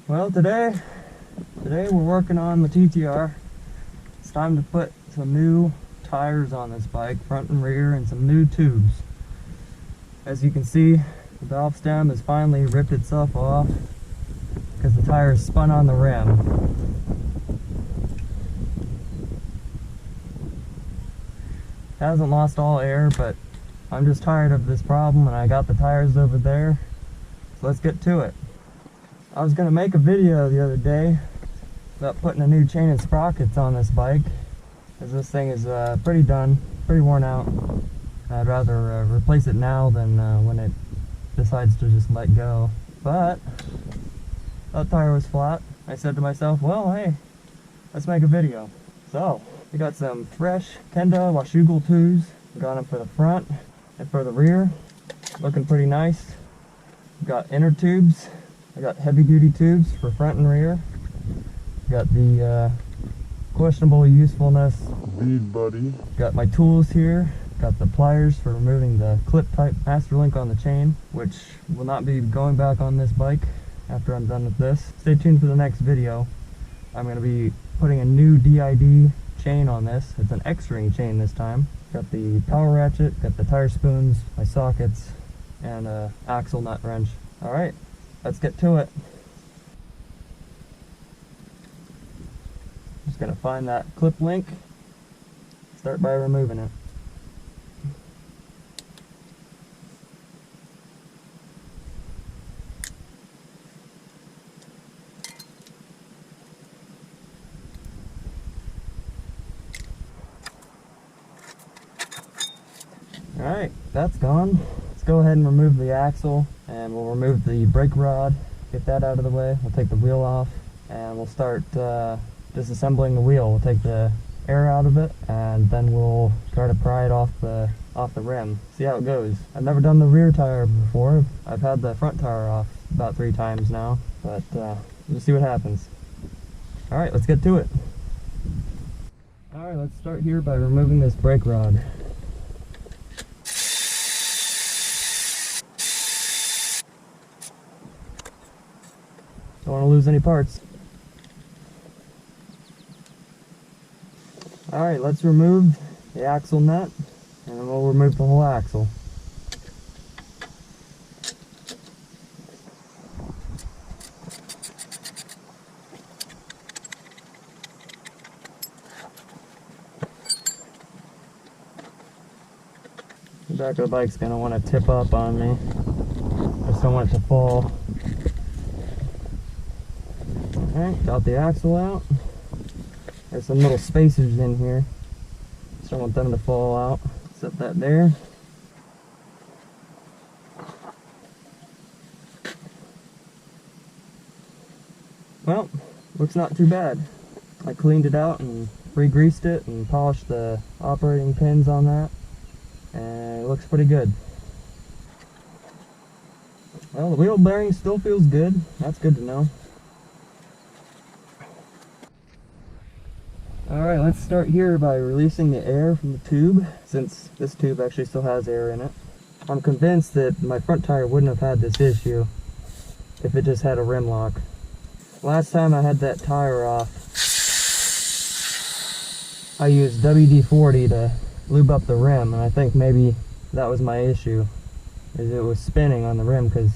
Well, today we're working on the TTR. It's time to put some new tires on this bike, front and rear, and some new tubes. As you can see, the valve stem has finally ripped itself off because the tire is spun on the rim. It hasn't lost all air, but I'm just tired of this problem and I got the tires over there. So let's get to it. I was going to make a video the other day about putting a new chain and sprockets on this bike, because this thing is pretty worn out. I'd rather replace it now than when it decides to just let go. But that tire was flat. I said to myself, well, hey, let's make a video. So we got some fresh Kenda Washougal 2's. We got them for the front and for the rear. Looking pretty nice. We got inner tubes. I got heavy duty tubes for front and rear. Got the questionable usefulness bead buddy. Got my tools here. Got the pliers for removing the clip type master link on the chain, which will not be going back on this bike after I'm done with this. Stay tuned for the next video. I'm going to be putting a new DID chain on this. It's an X-ring chain this time. Got the power ratchet, got the tire spoons, my sockets, and axle nut wrench. Alright, let's get to it. Just going to find that clip link, start by removing it. Alright, that's gone. Let's go ahead and remove the axle, and we'll remove the brake rod, get that out of the way. We'll take the wheel off, and we'll start disassembling the wheel. We'll take the air out of it, and then we'll try to pry it off the rim. See how it goes. I've never done the rear tire before. I've had the front tire off about 3 times now, but we'll see what happens. Alright, let's get to it. Alright, let's start here by removing this brake rod. Don't want to lose any parts. Alright, let's remove the axle nut, and then we'll remove the whole axle. The back of the bike's going to want to tip up on me. Just don't want it to fall. Alright, got the axle out. There's some little spacers in here. Just don't want them to fall out. Set that there. Well, looks not too bad. I cleaned it out and re-greased it and polished the operating pins on that, and it looks pretty good. Well, the wheel bearing still feels good. That's good to know. Alright, let's start here by releasing the air from the tube, since this tube actually still has air in it. I'm convinced that my front tire wouldn't have had this issue if it just had a rim lock. Last time I had that tire off, I used WD-40 to lube up the rim, and I think maybe that was my issue, is it was spinning on the rim because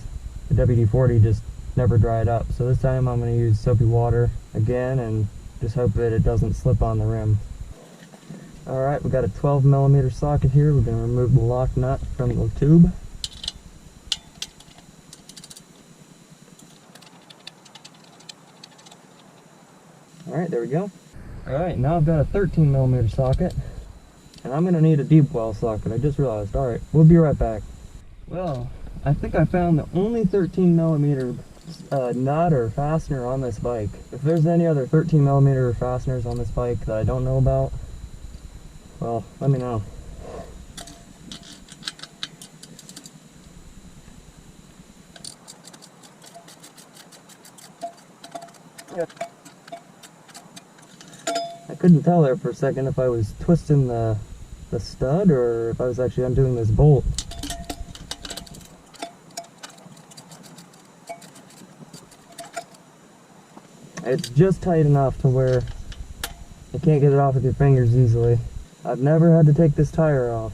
the WD-40 just never dried up. So this time I'm going to use soapy water again and just hope that it doesn't slip on the rim. Alright, we got a 12mm socket here. We're going to remove the lock nut from the tube. Alright, there we go. Alright, now I've got a 13mm socket, and I'm going to need a deep well socket. I just realized. Alright, we'll be right back. Well, I think I found the only 13mm nut or fastener on this bike. If there's any other 13mm fasteners on this bike that I don't know about, well, let me know. I couldn't tell there for a second if I was twisting the stud or if I was actually undoing this bolt. It's just tight enough to where you can't get it off with your fingers easily. I've never had to take this tire off,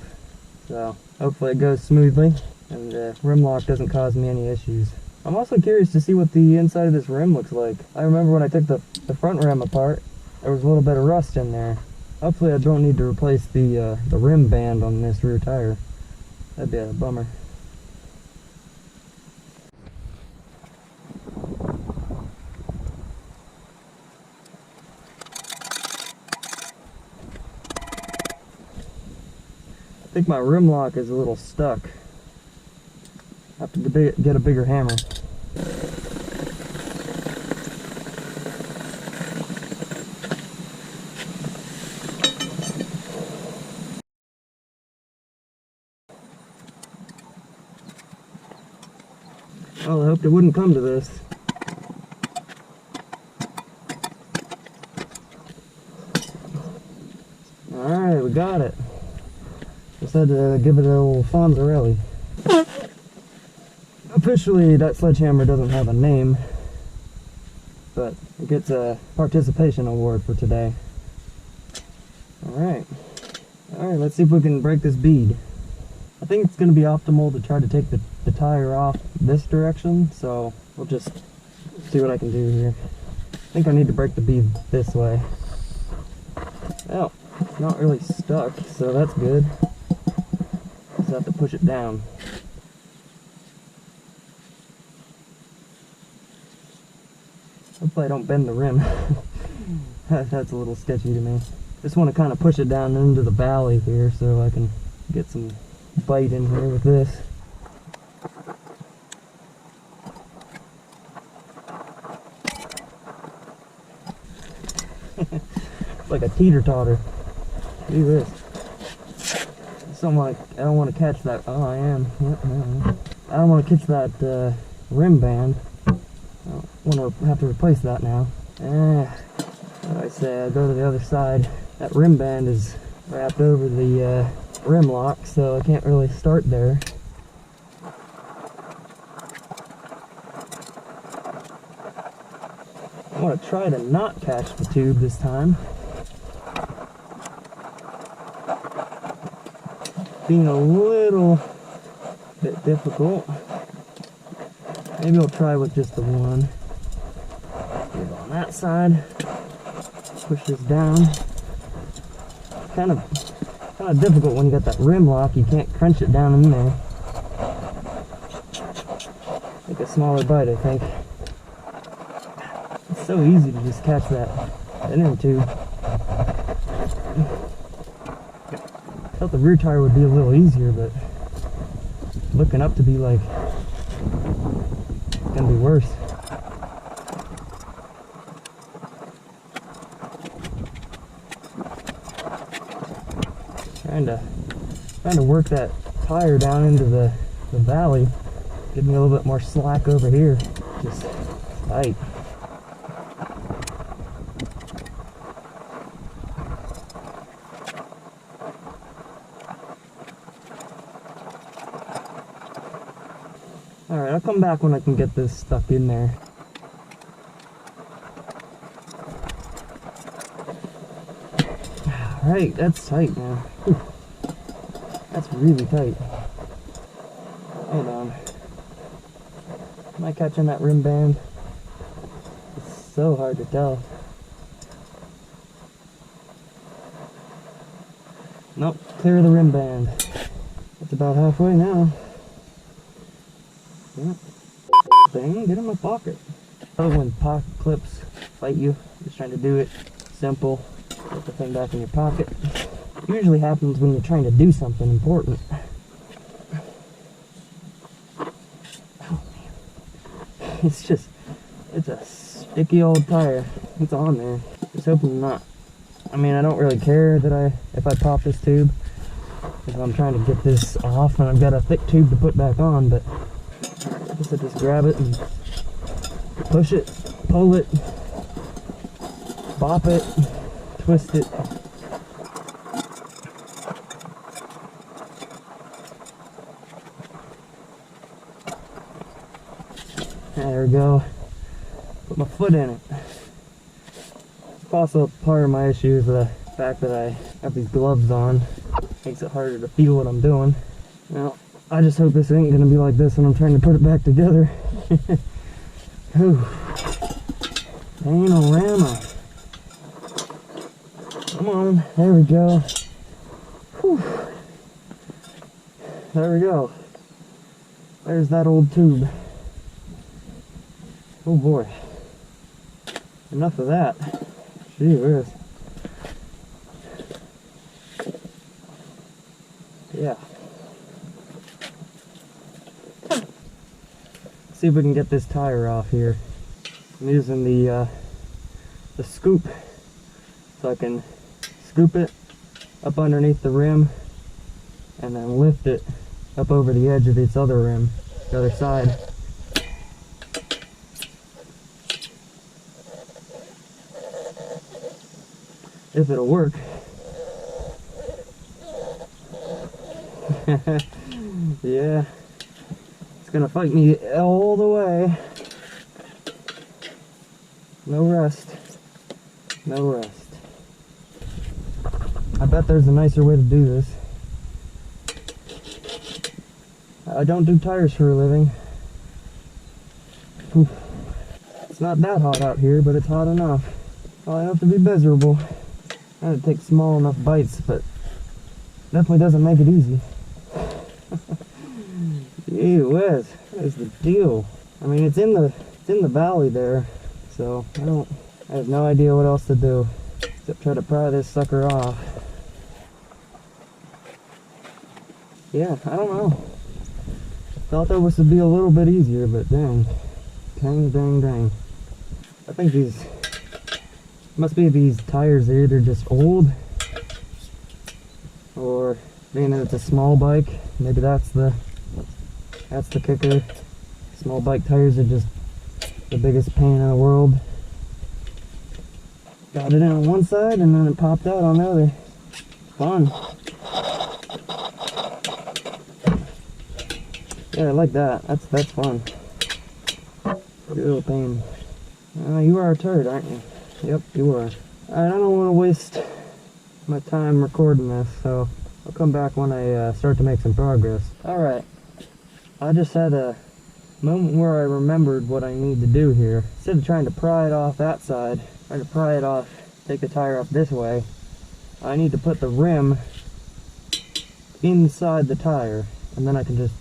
so hopefully it goes smoothly and the rim lock doesn't cause me any issues. I'm also curious to see what the inside of this rim looks like. I remember when I took the front rim apart, there was a little bit of rust in there. Hopefully I don't need to replace the rim band on this rear tire. That'd be a bummer. I think my rim lock is a little stuck. I have to get a bigger hammer. Well, I hoped it wouldn't come to this. Alright, we got it. Just had to give it a little Fonzarelli. Officially, that sledgehammer doesn't have a name, but it gets a participation award for today. Alright, let's see if we can break this bead. I think it's going to be optimal to try to take the tire off this direction, so we'll just see what I can do here. I think I need to break the bead this way. Well, it's not really stuck, so that's good. Just have to push it down. Hopefully I don't bend the rim. That's a little sketchy to me. Just want to kind of push it down into the valley here so I can get some bite in here with this. It's like a teeter-totter. Do this. Something like, I don't want to catch that. Oh, I am. I don't want to catch that rim band. I want to have to replace that now. Like I say, I go to the other side. That rim band is wrapped over the rim lock, so I can't really start there. I want to try to not catch the tube this time. Being a little bit difficult. Maybe I'll try with just the one. Get on that side. Push this down. Kind of difficult when you got that rim lock. You can't crunch it down in there. Take a smaller bite, I think. It's so easy to just catch that inner tube. I thought the rear tire would be a little easier, but looking up to be like it's gonna be worse. Trying to work that tire down into the valley. Give me a little bit more slack over here. Just tight. Alright, I'll come back when I can get this stuck in there. Alright, that's tight now. Whew. That's really tight. Hold on. Am I catching that rim band? It's so hard to tell. Nope, clear the rim band. It's about halfway now. Yep. Thing, get in my pocket. Oh, when pocket clips fight you, just trying to do it simple. Put the thing back in your pocket. Usually happens when you're trying to do something important. Oh man. It's a sticky old tire. It's on there. Just hoping not. I mean, I don't really care that if I pop this tube, because I'm trying to get this off and I've got a thick tube to put back on, but I guess I just grab it and push it, pull it, bop it, twist it. There we go. Put my foot in it. Also, part of my issue is the fact that I have these gloves on. Makes it harder to feel what I'm doing. Now, I just hope this ain't gonna be like this when I'm trying to put it back together. Whew. Panorama. Come on, there we go. Whew. There we go. There's that old tube. Oh boy. Enough of that. Gee whiz. Yeah. See if we can get this tire off here. I'm using the scoop so I can scoop it up underneath the rim and then lift it up over the edge of this other rim, the other side. If it'll work. Yeah, it's gonna fight me all the way. No rest. No rest. I bet there's a nicer way to do this. I don't do tires for a living. Oof. It's not that hot out here, but it's hot enough. Hot enough to be miserable. I had to take small enough bites, but definitely doesn't make it easy. Gee whiz, what is the deal? I mean, it's in the valley there, so I have no idea what else to do except try to pry this sucker off. Yeah, I don't know. Thought that was to be a little bit easier, but dang. Dang. I think must be these tires are either just old, or being that it's a small bike, maybe that's the kicker. Small bike tires are just the biggest pain in the world. Got it in on one side and then it popped out on the other. Fun. Yeah, I like that. That's fun. Real pain. You are a turd, aren't you? Yep, you are. Alright, I don't want to waste my time recording this, so I'll come back when I start to make some progress. Alright, I just had a moment where I remembered what I need to do here. Instead of trying to pry it off that side, trying to pry it off, take the tire off this way, I need to put the rim inside the tire, and then I can just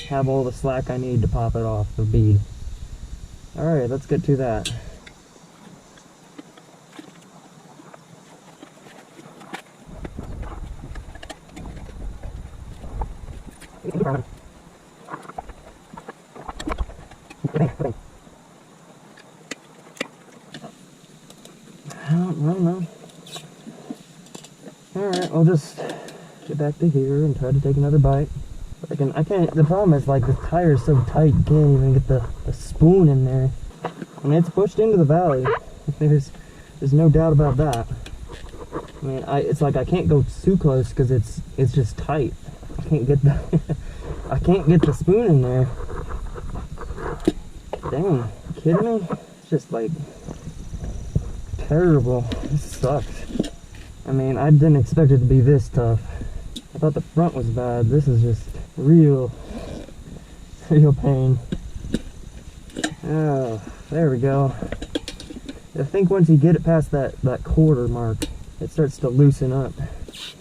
have all the slack I need to pop it off the bead. Alright, let's get to that. I don't know. Alright, I'll just get back to here and try to take another bite. But I can't, the problem is like the tire is so tight you can't even get the spoon in there. And it's pushed into the valley. There's no doubt about that. I mean, it's like I can't go too close because it's just tight. I can't get the spoon in there. Dang, you kidding me? It's just like terrible. This sucks. I mean, I didn't expect it to be this tough. I thought the front was bad. This is just real pain. Oh, there we go. I think once you get it past that quarter mark, it starts to loosen up.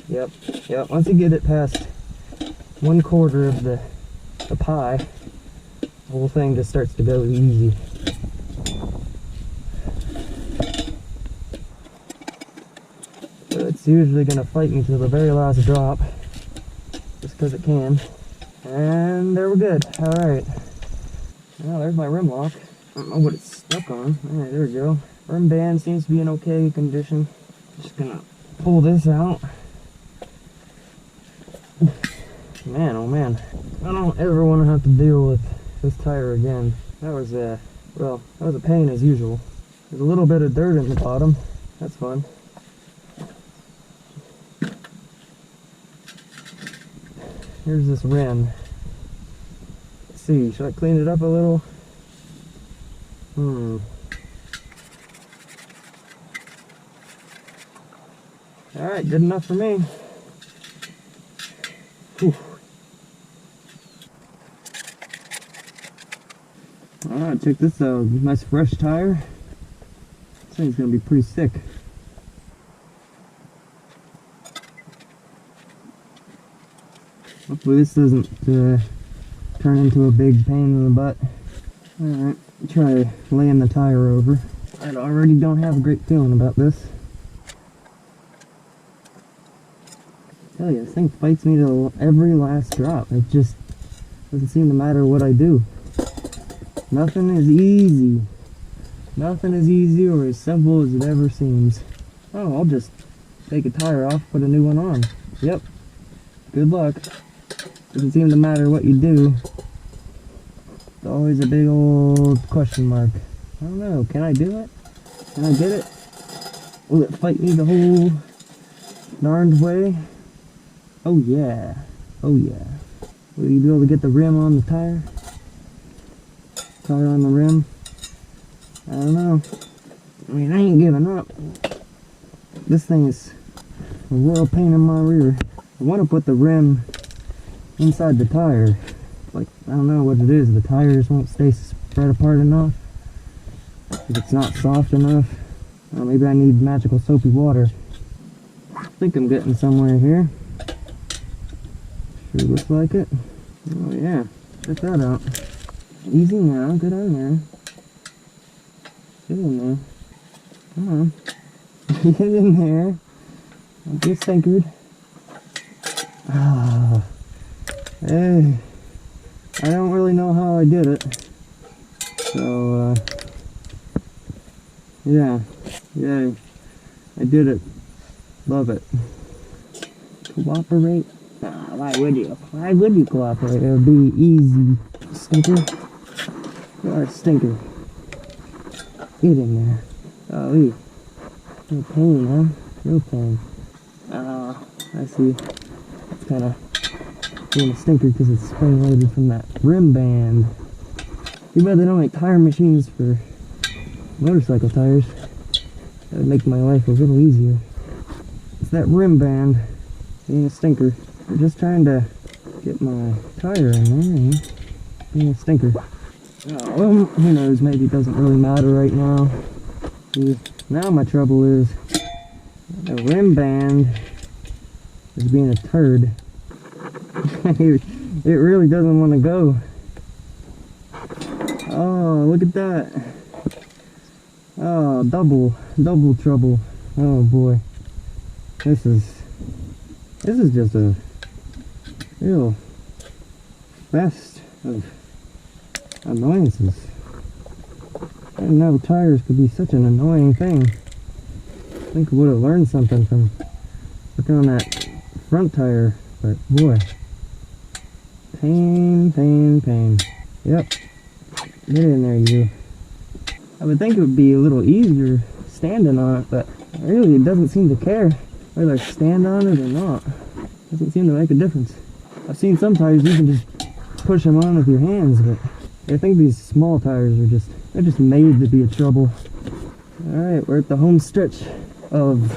Yep. Once you get it past 1/4 of the pie, the whole thing just starts to go easy. So it's usually going to fight me to the very last drop, just because it can. And there we're good. Alright. Well, there's my rim lock. I don't know what it's stuck on. Alright, there we go. Rim band seems to be in okay condition. Just gonna pull this out. Man, oh man. I don't ever want to have to deal with this tire again. That was a pain as usual. There's a little bit of dirt in the bottom. That's fun. Here's this rim. Let's see, should I clean it up a little? Alright, good enough for me. Whew. Alright, check this out. Nice fresh tire. This thing's gonna be pretty sick. Hopefully this doesn't turn into a big pain in the butt. Alright, try laying the tire over. I already don't have a great feeling about this. I tell you, this thing fights me to every last drop. It just doesn't seem to matter what I do. Nothing is easy. Nothing is easy or as simple as it ever seems. Oh, I'll just take a tire off, put a new one on. Yep. Good luck. Doesn't seem to matter what you do. It's always a big old question mark. I don't know. Can I do it? Can I get it? Will it fight me the whole darned way? Oh yeah. Oh yeah. Will you be able to get the rim on the tire? Tire on the rim? I don't know. I mean, I ain't giving up. This thing is a real pain in my rear. I want to put the rim inside the tire. Like, I don't know what it is. The tires won't stay spread apart enough. If it's not soft enough. Maybe I need magical soapy water. I think I'm getting somewhere here. Sure looks like it. Oh yeah. Check that out. Easy now. Get in there. Get in there. Come on. Get in there. Don't get stinkered. Ah. Hey. I don't really know how I did it. So, yeah. Yay. I did it. Love it. Cooperate? Nah, why would you? Why would you cooperate? It would be easy. Stinker. You are a stinker. Get in there. Oh, no pain, huh? No pain. I see. It's kind of being a stinker because it's spring-loaded from that rim band. Too bad they don't make tire machines for motorcycle tires. That would make my life a little easier. It's that rim band being a stinker. I'm just trying to get my tire in there and being a stinker. Oh, well, who knows, maybe it doesn't really matter right now. Now my trouble is the rim band is being a turd. It really doesn't want to go. Oh, look at that. Oh, double trouble. Oh boy. This is just a real fest of annoyances. I didn't know tires could be such an annoying thing. I think I would have learned something from working on that front tire, but boy. Pain. Yep. Get in there, you. I would think it would be a little easier standing on it, but really it doesn't seem to care whether I stand on it or not. It doesn't seem to make a difference. I've seen some tires you can just push them on with your hands, but I think these small tires are they're just made to be a trouble. Alright, we're at the home stretch of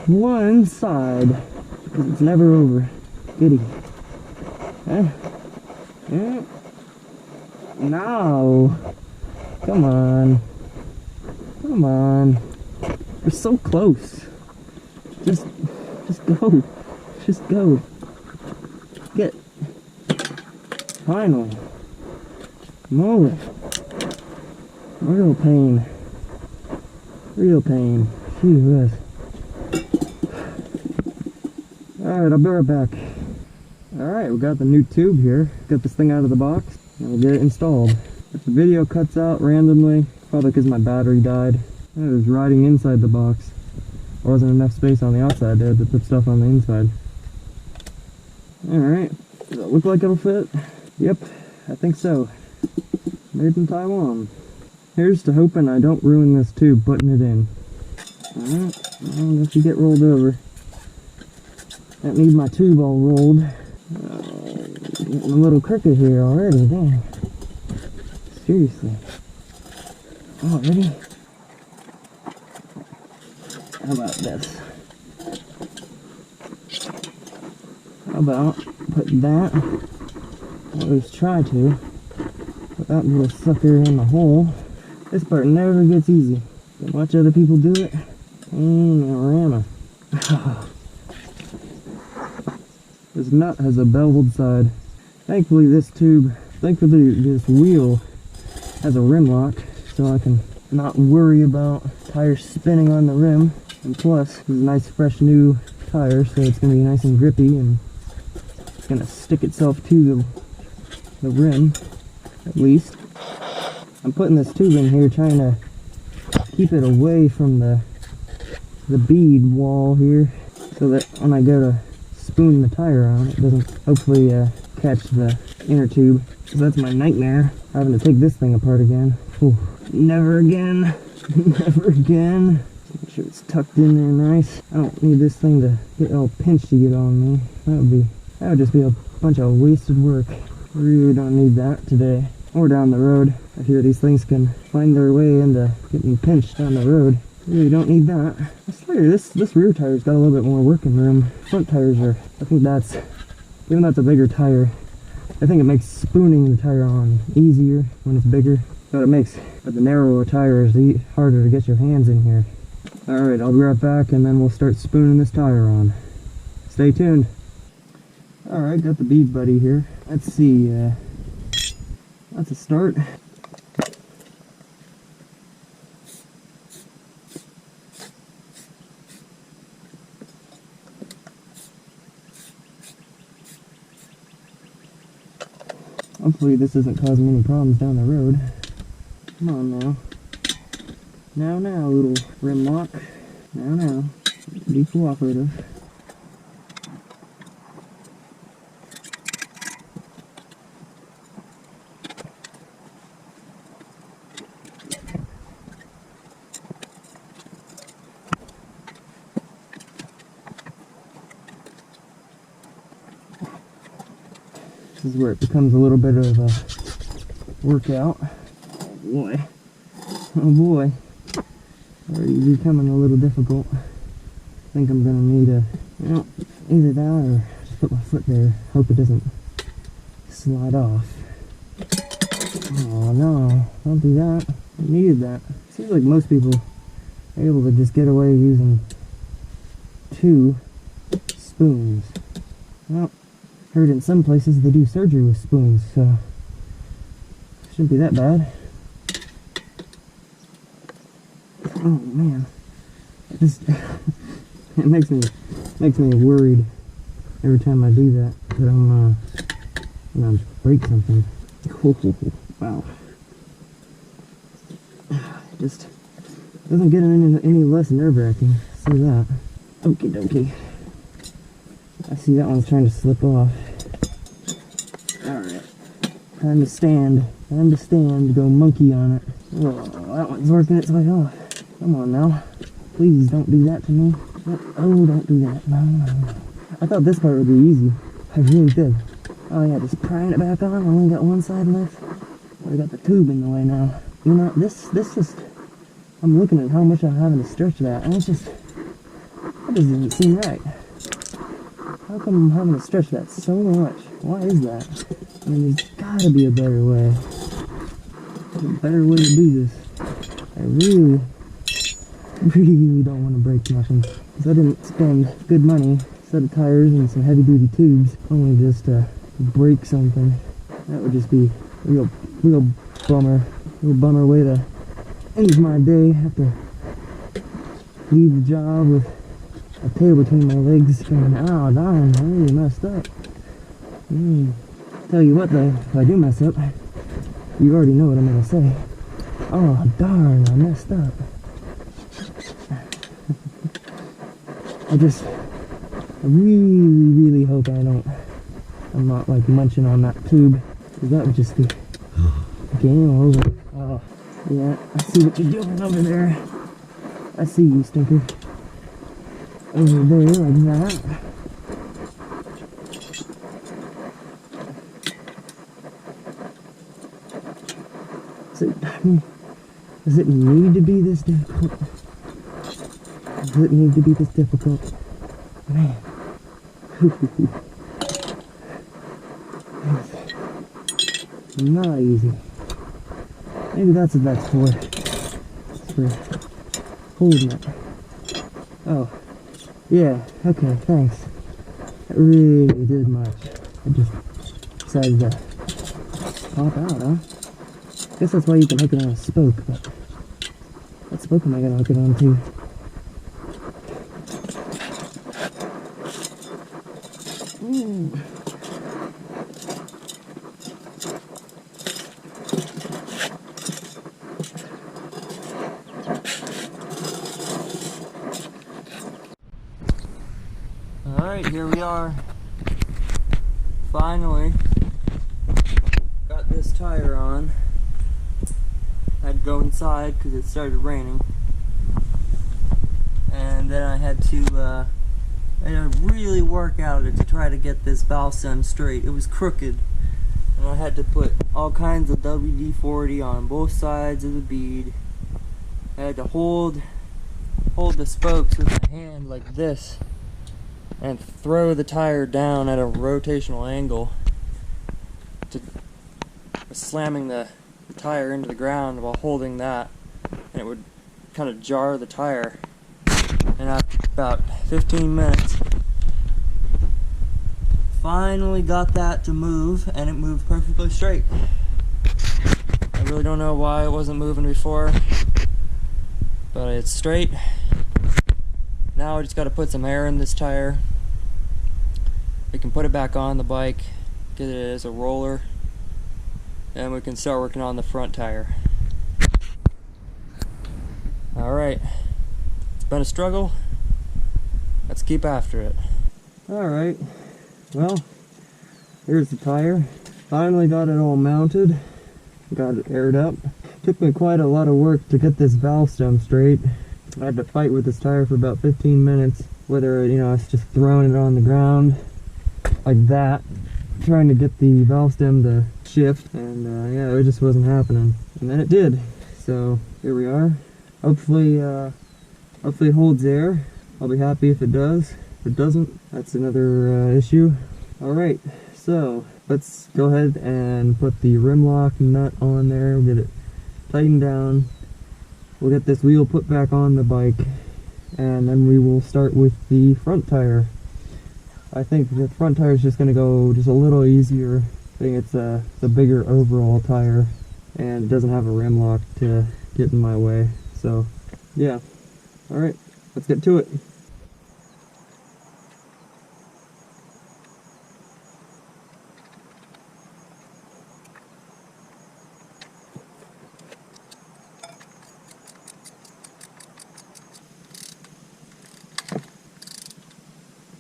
one side, because it's never over. Giddy. Yeah. No. Come on. We're so close. Just go. Just go. Get. Finally. Move. Real pain. Gee whiz. Alright, I'll be right back. Alright, we got the new tube here. Got this thing out of the box, and we'll get it installed. If the video cuts out randomly, probably because my battery died. It was riding inside the box. There wasn't enough space on the outside there to put stuff on the inside. Alright, does it look like it'll fit? Yep, I think so. Made in Taiwan. Here's to hoping I don't ruin this tube putting it in. Alright, well, if you get rolled over. That needs my tube all rolled. Getting a little crooked here already, dang. Seriously. Already? How about this? How about put that, or at least try to, put that little sucker in the hole. This part never gets easy. You watch other people do it, and this nut has a beveled side. Thankfully this wheel has a rim lock, so I can not worry about tires spinning on the rim. And plus, this is a nice fresh new tire, so it's going to be nice and grippy, and it's going to stick itself to the rim, at least. I'm putting this tube in here trying to keep it away from the bead wall here, so that when I go to spoon the tire on, it doesn't hopefully catch the inner tube. So that's my nightmare, having to take this thing apart again. Whew. Never again. Never again. Make sure it's tucked in there nice. I don't need this thing to get all pinched to get on me. That would just be a bunch of wasted work. Really don't need that today or down the road. I hear these things can find their way into getting pinched down the road. Really don't need that. I swear this rear tire's got a little bit more working room. Front tires are, I think that's, even though it's a bigger tire, I think it makes spooning the tire on easier when it's bigger. But the narrower tire is harder to get your hands in here. Alright, I'll be right back and then we'll start spooning this tire on. Stay tuned. Alright, got the bead buddy here. Let's see, that's a start. Hopefully this isn't causing any problems down the road. Come on now. Now, little rim lock. Now. Be cooperative. This is where it becomes a little bit of a workout. Oh boy. Already becoming a little difficult. I think I'm gonna need either that or just put my foot there. Hope it doesn't slide off. Oh no, don't do that. I needed that. Seems like most people are able to just get away using 2 spoons. Well, heard in some places they do surgery with spoons, so shouldn't be that bad. Oh man, it makes me worried every time I do that I'm gonna break something. Wow, it just doesn't get any less nerve-wracking. See that? Okie dokie. I see that one's trying to slip off. Alright. Time to stand. Go monkey on it. Oh, that one's working its way off. Come on now. Please don't do that to me. Oh, don't do that. No. I thought this part would be easy. I really did. Oh yeah, just prying it back on. I only got one side left. I got the tube in the way now. You know, this just... I'm looking at how much I'm having to stretch that, and that doesn't seem right. How come I'm having to stretch that so much? Why is that? I mean, there's gotta be a better way. There's a better way to do this. I really don't want to break nothing. Because I didn't spend good money, a set of tires and some heavy duty tubes, only just to break something. That would just be a real bummer. Real bummer way to end my day. Have to leave the job with a tail between my legs going, oh darn, I really messed up. Tell you what though, if I do mess up, you already know what I'm gonna say. Oh darn, I messed up. I really hope I'm not like munching on that tube, because that would just be game over. Oh, yeah, I see what you're doing over there. I see you, stinker. Over there, like that. Does it need to be this difficult? Does it need to be this difficult? Man. Not easy. Maybe that's what that's for. It's for holding it. Oh, yeah, okay, thanks. That really did much. I just decided to pop out, huh? Guess that's why you can hook it on a spoke, but what spoke am I gonna hook it on to? Ooh. Alright, here we are. Finally got this tire on. I had to go inside because it started raining. And then I had to really work at it to try to get this valve stem straight. It was crooked. And I had to put all kinds of WD-40 on both sides of the bead. I had to hold the spokes with my hand like this and throw the tire down at a rotational angle to slamming the tire into the ground while holding that, and it would kind of jar the tire. And after about 15 minutes, finally got that to move, and it moved perfectly straight. I really don't know why it wasn't moving before, but it's straight. Now I just got to put some air in this tire. We can put it back on the bike, get it as a roller, and we can start working on the front tire. Alright, it's been a struggle. Let's keep after it. Alright, well, here's the tire. Finally got it all mounted, got it aired up. Took me quite a lot of work to get this valve stem straight. I had to fight with this tire for about 15 minutes, whether, you know, I was just throwing it on the ground like that, trying to get the valve stem to shift, and yeah, it just wasn't happening. And then it did. So here we are. Hopefully it holds air. I'll be happy if it does. If it doesn't, that's another issue. Alright, so let's go ahead and put the rim lock nut on there. We'll get it tightened down. We'll get this wheel put back on the bike, and then we will start with the front tire. I think the front tire is just going to go just a little easier. I think it's a bigger overall tire, and it doesn't have a rim lock to get in my way. So, yeah. Alright, let's get to it.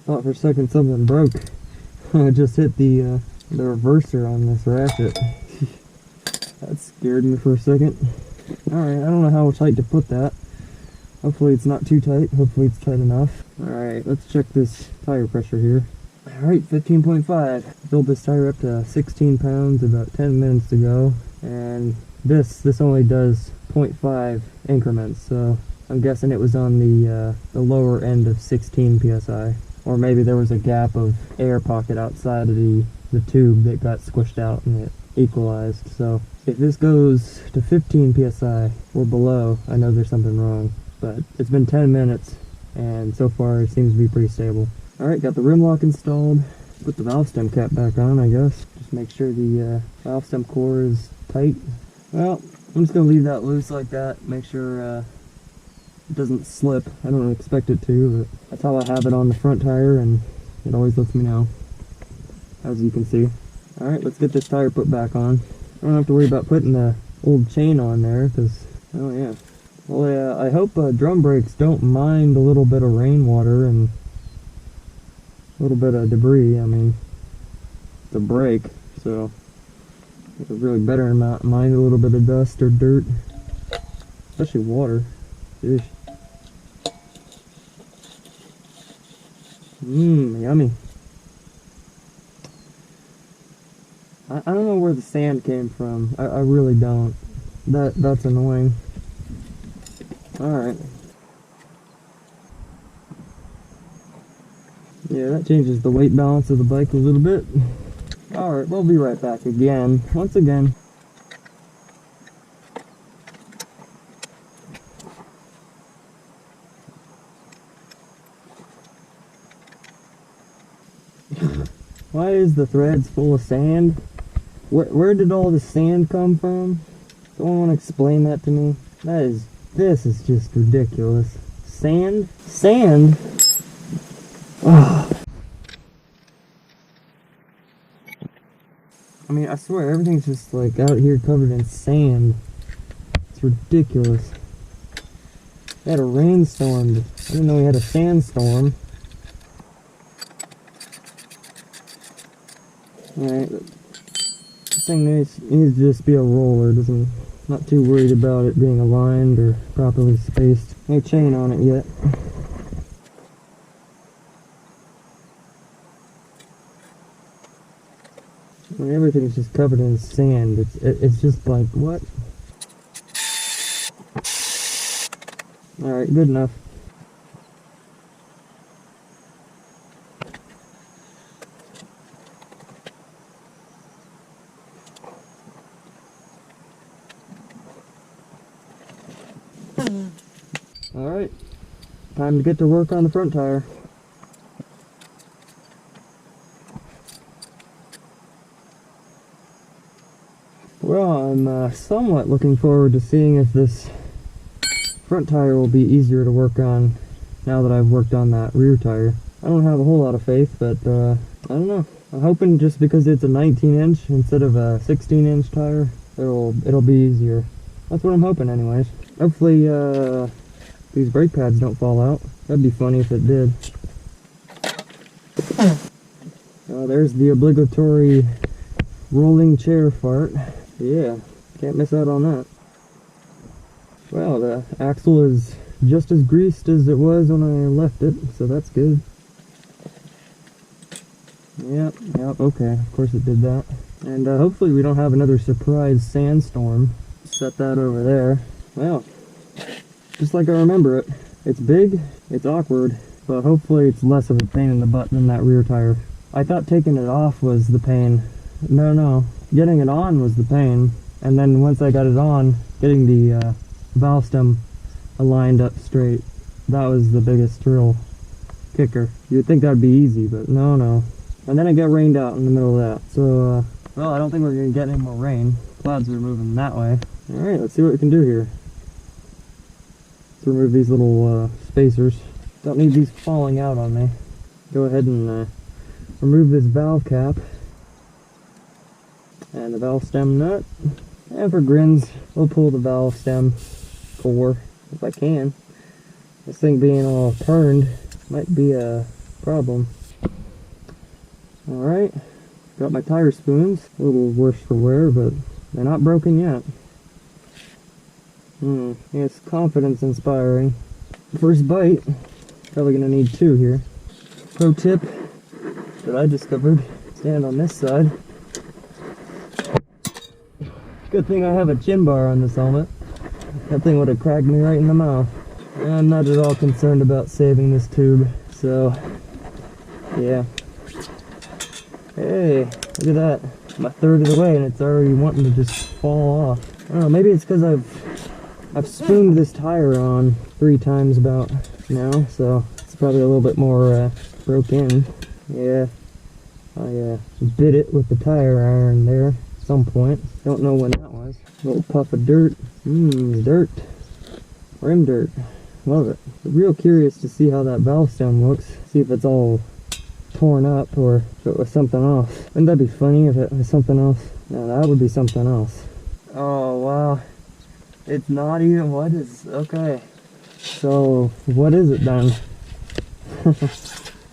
Thought for a second something broke. I just hit the reverser on this ratchet. That scared me for a second. Alright, I don't know how tight to put that. Hopefully it's not too tight. Hopefully it's tight enough. Alright, let's check this tire pressure here. Alright, 15.5. Filled this tire up to 16 pounds about 10 minutes ago. And this only does 0.5 increments, so I'm guessing it was on the lower end of 16 psi. Or maybe there was a gap of air pocket outside of the tube that got squished out and it equalized. So if this goes to 15 psi or below, I know there's something wrong. But it's been 10 minutes, and so far it seems to be pretty stable. Alright, got the rim lock installed. Put the valve stem cap back on, I guess. Just make sure the valve stem core is tight. Well, I'm just going to leave that loose like that. Make sure it doesn't slip. I don't expect it to, but that's how I have it on the front tire, and it always lets me know, as you can see. Alright, let's get this tire put back on. I don't have to worry about putting the old chain on there, because, oh yeah. Well, yeah, I hope drum brakes don't mind a little bit of rainwater and a little bit of debris. I mean, it's a brake, so it's really better not mind a little bit of dust or dirt, especially water. Eesh. Yummy. I don't know where the sand came from. I really don't. That's annoying. Alright. Yeah, that changes the weight balance of the bike a little bit. Alright, we'll be right back again, once again. Why is the threads full of sand? Where did all the sand come from? Someone want to explain that to me? This is just ridiculous. Sand? Sand? Ugh. I mean, I swear, everything's just like out here covered in sand. It's ridiculous. We had a rainstorm, but I didn't know we had a sandstorm. Alright, this thing needs to just be a roller. Not too worried about it being aligned or properly spaced. No chain on it yet. I mean, everything's just covered in sand. It's just like, what? Alright, good enough. Alright, time to get to work on the front tire. Well, I'm somewhat looking forward to seeing if this front tire will be easier to work on now that I've worked on that rear tire. I don't have a whole lot of faith, but I don't know. I'm hoping just because it's a 19-inch instead of a 16-inch tire, it'll be easier. That's what I'm hoping anyways. Hopefully these brake pads don't fall out. That'd be funny if it did. There's the obligatory rolling chair fart. Yeah, can't miss out on that. Well, the axle is just as greased as it was when I left it, so that's good. Yep, okay, of course it did that. And hopefully we don't have another surprise sandstorm. Set that over there. Well, just like I remember it. It's big, it's awkward, but hopefully it's less of a pain in the butt than that rear tire. I thought taking it off was the pain. No, getting it on was the pain. And then once I got it on, getting the valve stem aligned up straight, that was the biggest real kicker. You'd think that'd be easy, but no. And then it got rained out in the middle of that. So, well, I don't think we're gonna get any more rain. Clouds are moving that way. Alright, let's see what we can do here. Let's remove these little spacers. Don't need these falling out on me. Go ahead and remove this valve cap. And the valve stem nut. And for grins, we'll pull the valve stem core, if I can. This thing being all turned might be a problem. Alright, got my tire spoons. A little worse for wear, but they're not broken yet. It's confidence inspiring. First bite, probably gonna need 2 here. Pro tip that I discovered, stand on this side. Good thing I have a chin bar on this helmet. That thing would have cracked me right in the mouth. And I'm not at all concerned about saving this tube, so yeah. Hey, look at that. I'm a third of the way and it's already wanting to just fall off. I don't know, maybe it's because I've spooned this tire on 3 times about now, so it's probably a little bit more broke in. Yeah, I bit it with the tire iron there at some point. Don't know when that was. A little puff of dirt. Dirt. Rim dirt. Love it. I'm real curious to see how that valve stem looks. See if it's all torn up or if it was something else. Wouldn't that be funny if it was something else? No, that would be something else. Oh, wow. It's not even, what is, okay. So, what is it then?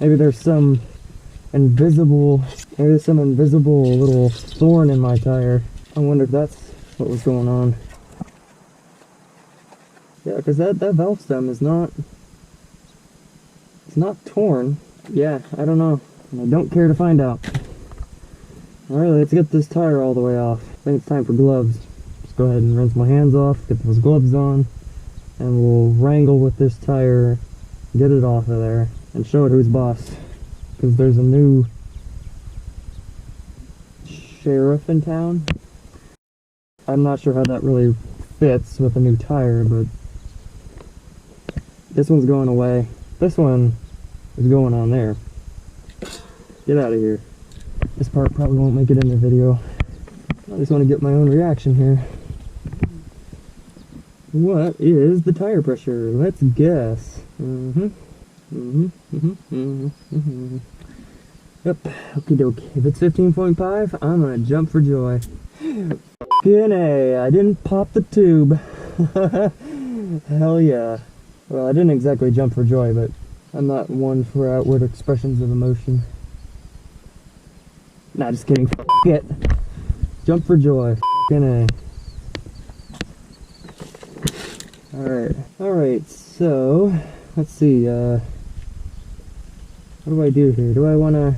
Maybe there's some invisible little thorn in my tire. I wonder if that's what was going on. Yeah, because that valve stem is not, it's not torn. Yeah, I don't know. And I don't care to find out. Alright, let's get this tire all the way off. I think it's time for gloves. Just go ahead and rinse my hands off, get those gloves on, and we'll wrangle with this tire, get it off of there, and show it who's boss. Because there's a new sheriff in town. I'm not sure how that really fits with a new tire, but this one's going away. This one is going on there. Get out of here. This part probably won't make it in the video. I just want to get my own reaction here. What is the tire pressure? Let's guess. Yep, okie dokie. If it's 15.5, I'm gonna jump for joy. Fucking A, I didn't pop the tube. Hell yeah. Well, I didn't exactly jump for joy, but I'm not one for outward expressions of emotion. Nah, just kidding. F it. Jump for joy. Fucking A. Alright, so let's see, what do I do here? Do I wanna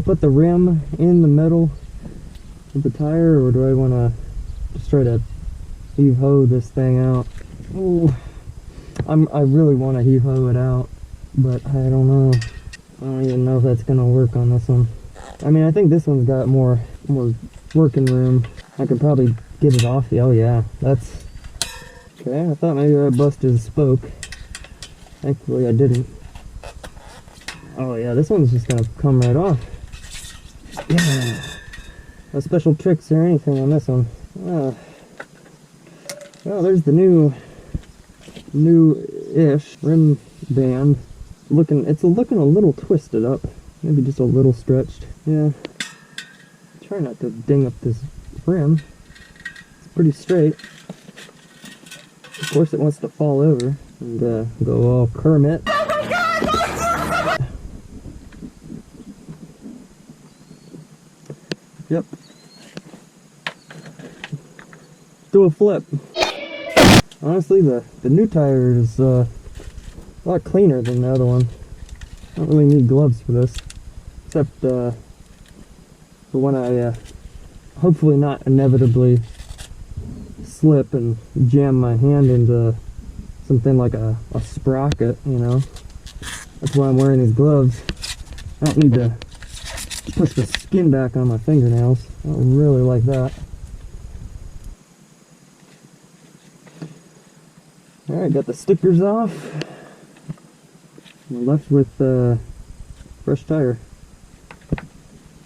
put the rim in the middle of the tire, or do I wanna just try to heave-ho this thing out? Oh, I really wanna heave-ho it out, but I don't know. I don't even know if that's gonna work on this one. I mean, I think this one's got more working room. I could probably get it off. Oh yeah, that's okay. I thought maybe I busted a spoke. Thankfully I didn't. Oh yeah, this one's just gonna come right off. Yeah. No special tricks or anything on this one. Well, there's the new-ish rim band. It's looking a little twisted up. Maybe just a little stretched. Yeah. Try not to ding up this rim. It's pretty straight. Of course it wants to fall over and go all Kermit. Oh my God! Yep. Do a flip. Honestly, the new tire is a lot cleaner than the other one. I don't really need gloves for this, except for when I hopefully not inevitably slip and jam my hand into something like a sprocket, you know. That's why I'm wearing these gloves. I don't need to push the skin back on my fingernails. I don't really like that. Alright, got the stickers off. We're left with fresh tire.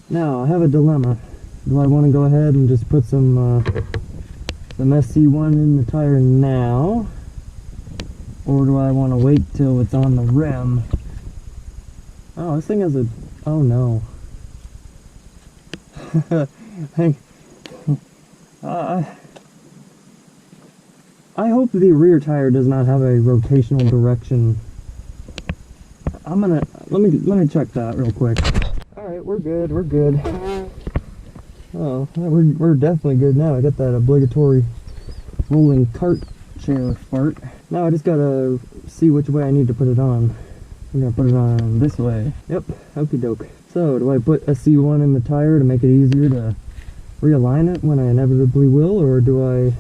Now, I have a dilemma. Do I want to go ahead and just put some SC1 in the tire now? Or do I want to wait till it's on the rim? Oh, this thing has a... Oh no. Hey. I hope the rear tire does not have a rotational direction. I'm gonna... Let me check that real quick. Alright, we're good, we're good. Oh, we're definitely good now. I got that obligatory rolling cart chair fart. Now I just gotta see which way I need to put it on. I'm gonna put it on this way. Yep, okie doke. So, do I put a C1 in the tire to make it easier to realign it when I inevitably will, or do I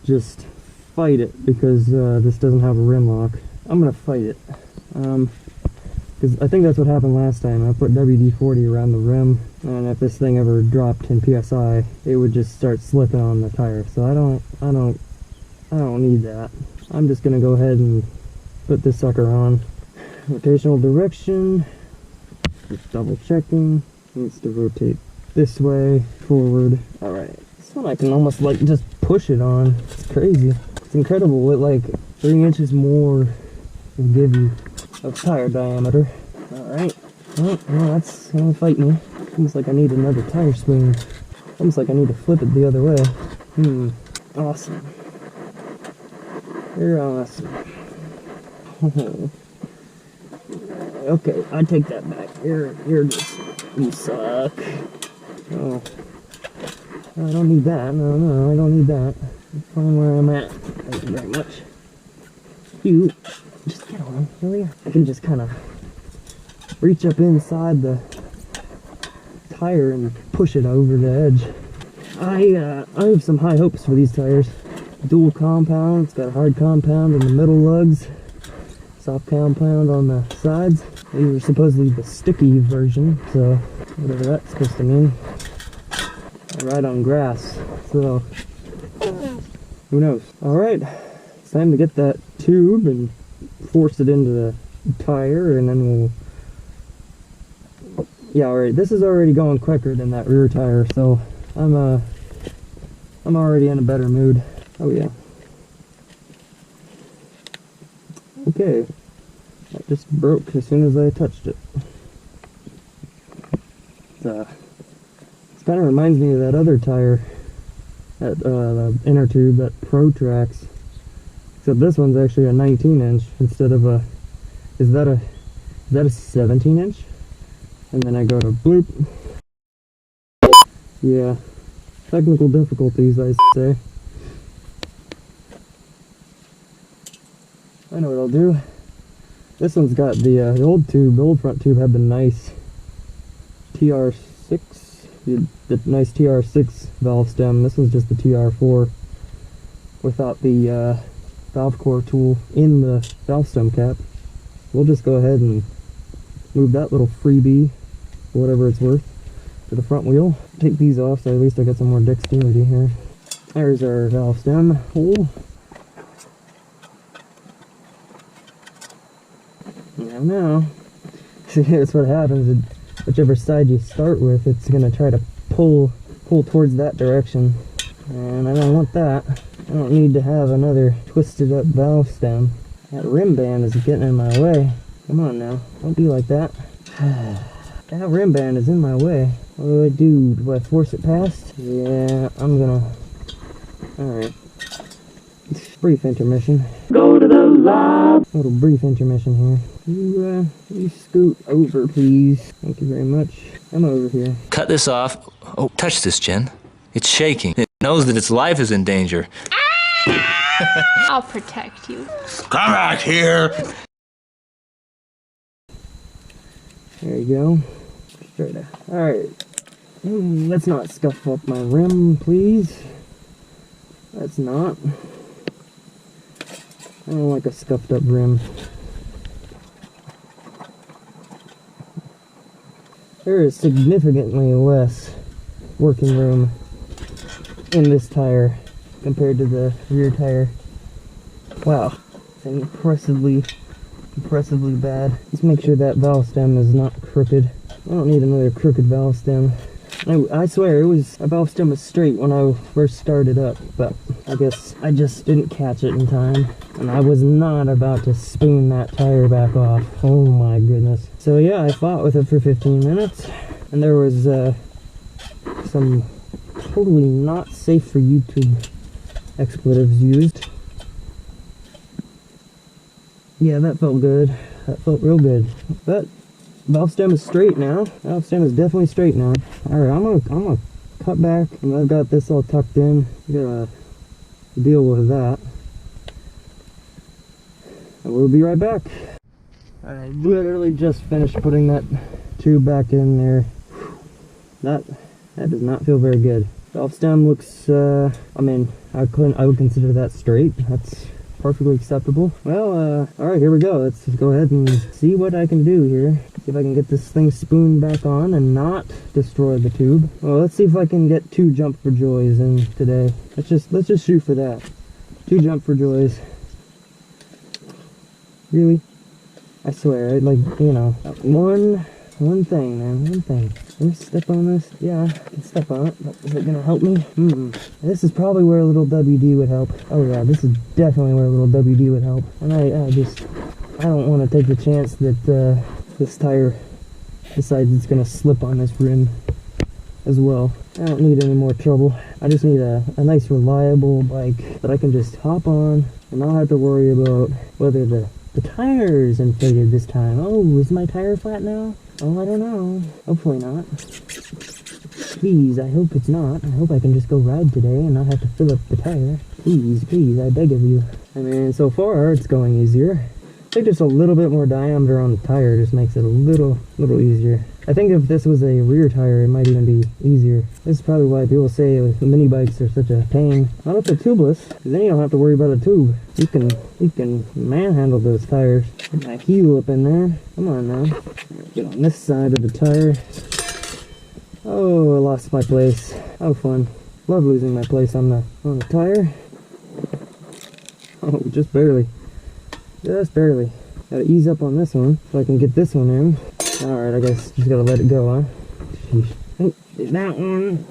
just fight it because this doesn't have a rim lock? I'm gonna fight it. Because I think that's what happened last time. I put WD-40 around the rim, and if this thing ever dropped 10 PSI, it would just start slipping on the tire. So I don't need that. I'm just gonna go ahead and put this sucker on. Rotational direction. Just double checking. Needs to rotate this way, forward. Alright. This one I can almost like just push it on. It's crazy. It's incredible what like 3 inches more will give you of tire diameter. Alright. Well, that's gonna fight me. Almost like I need another tire swing. Almost like I need to flip it the other way. Awesome. You're awesome. Okay, I take that back. You suck. Oh. I don't need that. No, I don't need that. I'm fine where I'm at. Thank you very much. You just get on, will ya? I can just kind of reach up inside the tire and push it over the edge. I have some high hopes for these tires. Dual compound. It's got a hard compound in the middle lugs, soft compound on the sides. These are supposedly the sticky version, so whatever that's supposed to mean. I ride on grass, so who knows. Alright, it's time to get that tube and force it into the tire, and then we'll... Yeah, alright, this is already going quicker than that rear tire, so I'm already in a better mood. Oh yeah. Okay, that just broke as soon as I touched it. It kind of reminds me of that other tire, that the inner tube, that Pro Tracks. Except this one's actually a 19-inch instead of a... Is that a 17-inch? And then I go to bloop. Yeah, technical difficulties, I say. I know what I'll do. This one's got the old tube. The old front tube had the nice TR6, the nice TR6 valve stem. This one's just the TR4 without the valve core tool in the valve stem cap. We'll just go ahead and move that little freebie, whatever it's worth, to the front wheel. Take these off so at least I got some more dexterity here. There's our valve stem hole. Now, see, that's what happens. Whichever side you start with, it's gonna try to pull towards that direction, and I don't want that. I don't need to have another twisted up valve stem. That rim band is getting in my way. Come on now, don't be like that. That rim band is in my way. What do I do? Do I force it past? Yeah, I'm gonna... Alright. Brief intermission. Go to the lab! Little brief intermission here. You scoot over, please. Thank you very much. I'm over here. Cut this off. Oh, touch this, Jen. It's shaking. It knows that its life is in danger. I'll protect you. Come back here! There you go. Straight up. Alright. Let's not scuff up my rim, please. Let's not. I don't like a scuffed up rim. There is significantly less working room in this tire compared to the rear tire. Wow, it's impressively bad. Just make sure that valve stem is not crooked. I don't need another crooked valve stem. I swear a valve stem was straight when I first started up, but I guess I just didn't catch it in time, and I was not about to spoon that tire back off. Oh my goodness. So yeah, I fought with it for 15 minutes, and there was some totally not safe for YouTube expletives used. Yeah, that felt good. That felt real good. But valve stem is straight now. Valve stem is definitely straight now. Alright, I'm gonna cut back, and I've got this all tucked in. Gotta deal with that. And we'll be right back. I literally just finished putting that tube back in there. That does not feel very good. Valve stem looks, I mean, I would consider that straight. That's perfectly acceptable. Well, alright, here we go. Let's just go ahead and see what I can do here. See if I can get this thing spooned back on and not destroy the tube. Well, let's see if I can get 2 jump for joys in today. Let's just shoot for that. 2 jump for joys. Really? I swear, like, you know, one thing, man, one thing. Can we step on this? Yeah, I can step on it, but is it gonna help me? This is probably where a little WD would help. Oh yeah, this is definitely where a little WD would help. And I don't want to take the chance that this tire decides it's gonna slip on this rim as well. I don't need any more trouble. I just need a nice reliable bike that I can just hop on and not have to worry about whether the tire's inflated this time. Oh, is my tire flat now? Oh, I don't know. Hopefully not. Please, I hope it's not. I hope I can just go ride today and not have to fill up the tire. Please, I beg of you. I mean, so far, it's going easier. I think just a little bit more diameter on the tire just makes it a little easier. I think if this was a rear tire, it might even be easier. This is probably why people say mini bikes are such a pain. Not if they're tubeless, because then you don't have to worry about a tube. You can manhandle those tires. Get my heel up in there. Come on now. Get on this side of the tire. Oh, I lost my place. How fun. Love losing my place on the tire. Oh, just barely. Just barely. Gotta ease up on this one so I can get this one in. Alright, I guess just gotta let it go, huh? Sheesh. Oh, there's that one.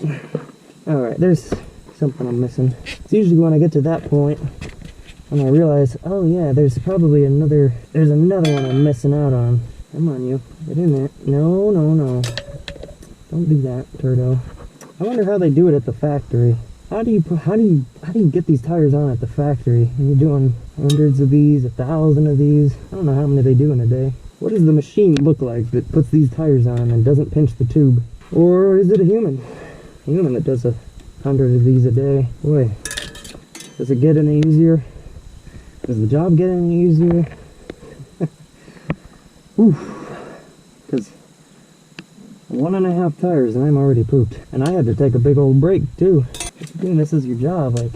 Alright, there's something I'm missing. It's usually when I get to that point and I realize, oh yeah, there's probably another one I'm missing out on. Come on, you. Get in there. No, no, no. Don't do that, Turdo. I wonder how they do it at the factory. How do you get these tires on at the factory? And you're doing hundreds of these, 1,000 of these. I don't know how many they do in a day. What does the machine look like that puts these tires on and doesn't pinch the tube? Or is it a human? A human that does 100 of these a day. Boy, does it get any easier? Does the job get any easier? Oof. Because 1.5 tires and I'm already pooped. And I had to take a big old break too. If you're doing this as your job, like,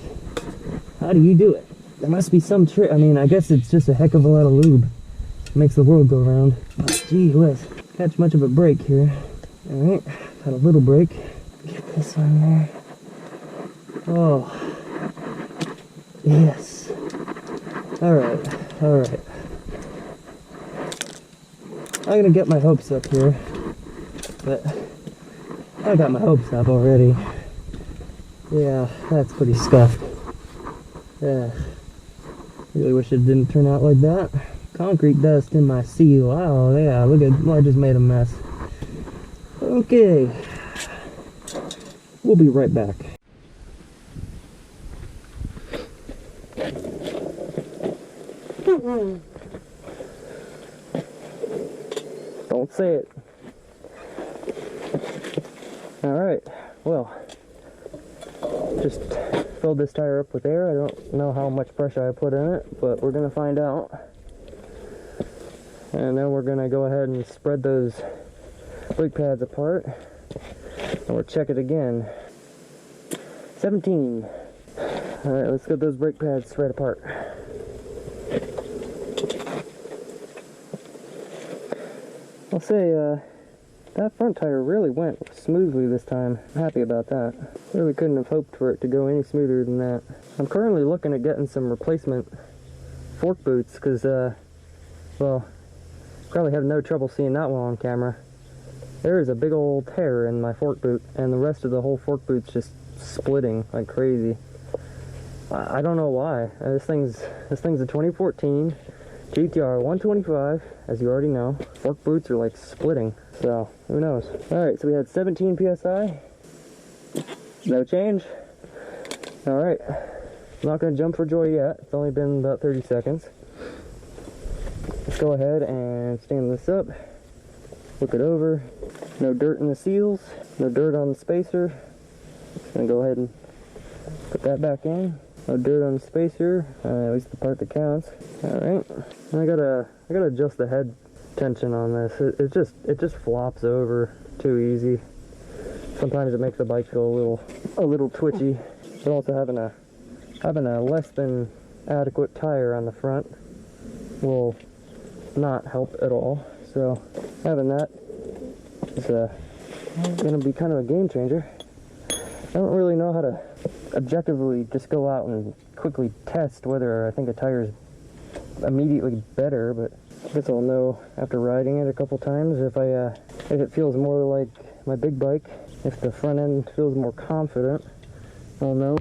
how do you do it? There must be some trick. I mean, I guess it's just a heck of a lot of lube. It makes the world go round. But gee whiz, catch much of a break here. Alright, had a little break. Get this one there. Oh. Yes. Alright, alright. I'm gonna get my hopes up here. But I got my hopes up already. Yeah, that's pretty scuffed. Yeah. Really wish it didn't turn out like that. Concrete dust in my seal. Oh yeah, look at, well, I just made a mess. Okay. We'll be right back. Don't say it. Alright, well, just filled this tire up with air. I don't know how much pressure I put in it, but we're gonna find out. And then we're gonna go ahead and spread those brake pads apart, and we'll check it again. 17. Alright, let's get those brake pads spread apart. I'll say, that front tire really went smoothly this time. I'm happy about that. Really couldn't have hoped for it to go any smoother than that. I'm currently looking at getting some replacement fork boots because, well, probably have no trouble seeing that one on camera. There is a big old tear in my fork boot, and the rest of the whole fork boot's just splitting like crazy. I don't know why. This thing's a 2014 TTR 125, as you already know. Fork boots are like splitting, so who knows. Alright, so we had 17 PSI. No change. Alright, I'm not going to jump for joy yet. It's only been about 30 seconds. Let's go ahead and stand this up. Look it over. No dirt in the seals. No dirt on the spacer. Just going to go ahead and put that back in. No dirt on the spacer, at least the part that counts. Alright, I gotta adjust the head tension on this. It just flops over too easy. Sometimes it makes the bike feel a little twitchy. But also having a less than adequate tire on the front will not help at all. So having that is gonna be kind of a game changer. I don't really know how to objectively just go out and quickly test whether I think a tire is immediately better, but I guess I'll know after riding it a couple times if it feels more like my big bike. If the front end feels more confident, I'll know.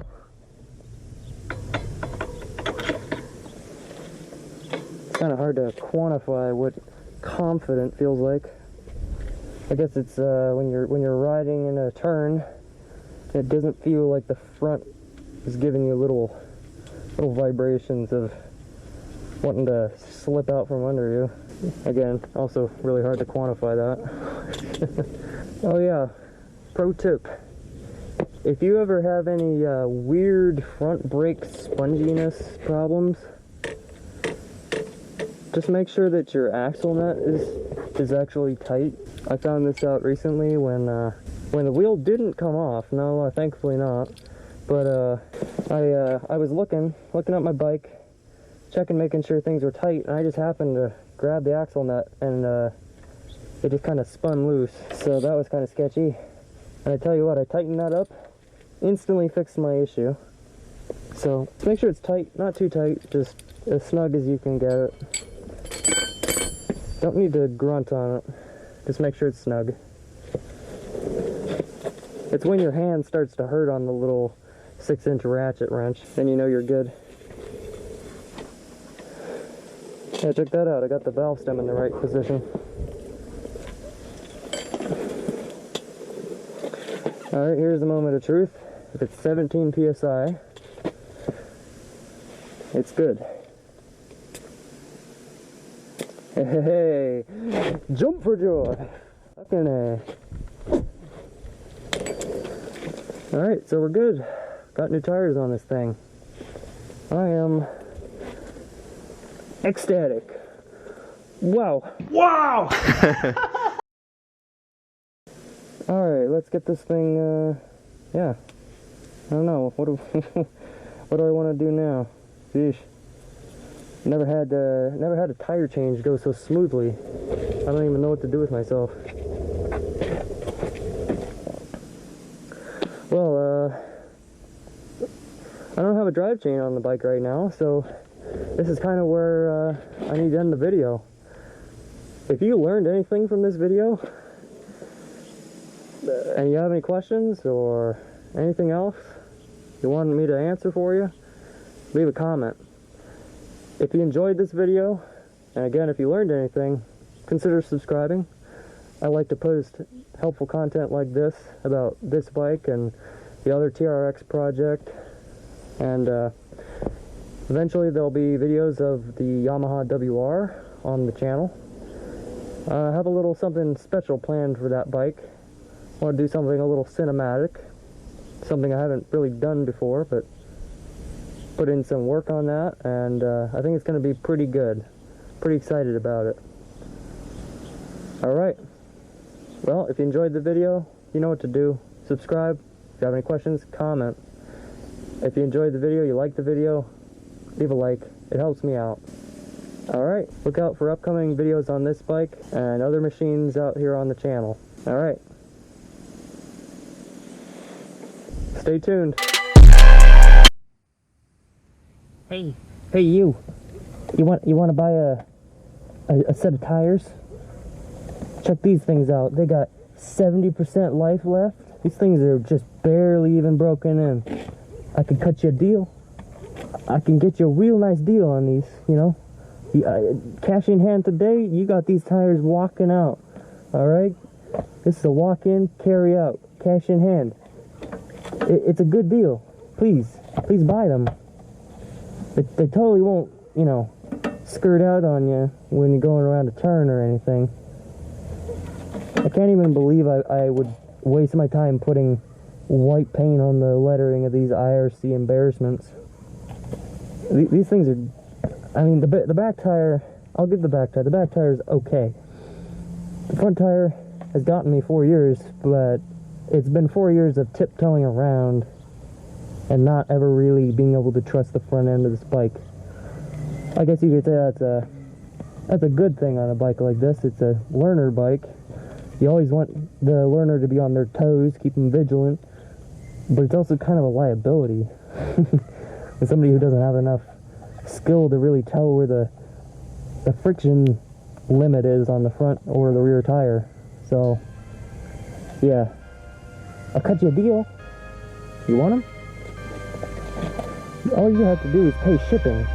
It's kind of hard to quantify what confident feels like. I guess it's when you're riding in a turn, it doesn't feel like the front is giving you little vibrations of wanting to slip out from under you. Again, also really hard to quantify that. Oh yeah, pro tip. If you ever have any weird front brake sponginess problems, just make sure that your axle nut is actually tight. I found this out recently when the wheel didn't come off. No, thankfully not. But I was looking at my bike, checking, making sure things were tight, and I just happened to grab the axle nut, and it just kind of spun loose. So that was kind of sketchy. And I tell you what, I tightened that up, instantly fixed my issue. So make sure it's tight, not too tight, just as snug as you can get it. Don't need to grunt on it, just make sure it's snug. It's when your hand starts to hurt on the little 6-inch ratchet wrench, then you know you're good. Yeah, check that out, I got the valve stem in the right position. Alright, here's the moment of truth. If it's 17 psi, it's good. Hey, jump for joy! Fucking A. Alright, so we're good. Got new tires on this thing. I am ecstatic. Wow. Wow! Alright, let's get this thing, yeah. I don't know, what do I want to do now? Sheesh. Never had a tire change go so smoothly. I don't even know what to do with myself. Well, I don't have a drive chain on the bike right now, so this is kind of where I need to end the video. If you learned anything from this video, and you have any questions or anything else you want me to answer for you, leave a comment. If you enjoyed this video, and again, if you learned anything, consider subscribing. I like to post helpful content like this about this bike and the other TRX project, and eventually there'll be videos of the Yamaha WR on the channel. I have a little something special planned for that bike. I want to do something a little cinematic, something I haven't really done before, but put in some work on that, and I think it's going to be pretty good. Pretty excited about it. Alright, well, if you enjoyed the video, you know what to do. Subscribe. If you have any questions, comment. If you enjoyed the video, you liked the video, leave a like. It helps me out. Alright, look out for upcoming videos on this bike and other machines out here on the channel. Alright. Stay tuned. Hey you. You want to buy a set of tires? Check these things out. They got 70% life left. These things are just barely even broken in. I could cut you a deal. I can get you a real nice deal on these, you know. Cash in hand today, you got these tires walking out. Alright? This is a walk-in, carry out. Cash in hand. It's a good deal. Please buy them. They totally won't, you know, skirt out on you when you're going around a turn or anything. I can't even believe I would waste my time putting white paint on the lettering of these IRC embarrassments. These things are, I mean, the back tire, I'll give the back tire. The back tire is okay. The front tire has gotten me 4 years, but it's been 4 years of tiptoeing around and not ever really being able to trust the front end of this bike. I guess you could say that's a good thing on a bike like this. It's a learner bike. You always want the learner to be on their toes, keep them vigilant, but it's also kind of a liability. As somebody who doesn't have enough skill to really tell where the friction limit is on the front or the rear tire. So, yeah. I'll cut you a deal. You want them? All you have to do is pay shipping.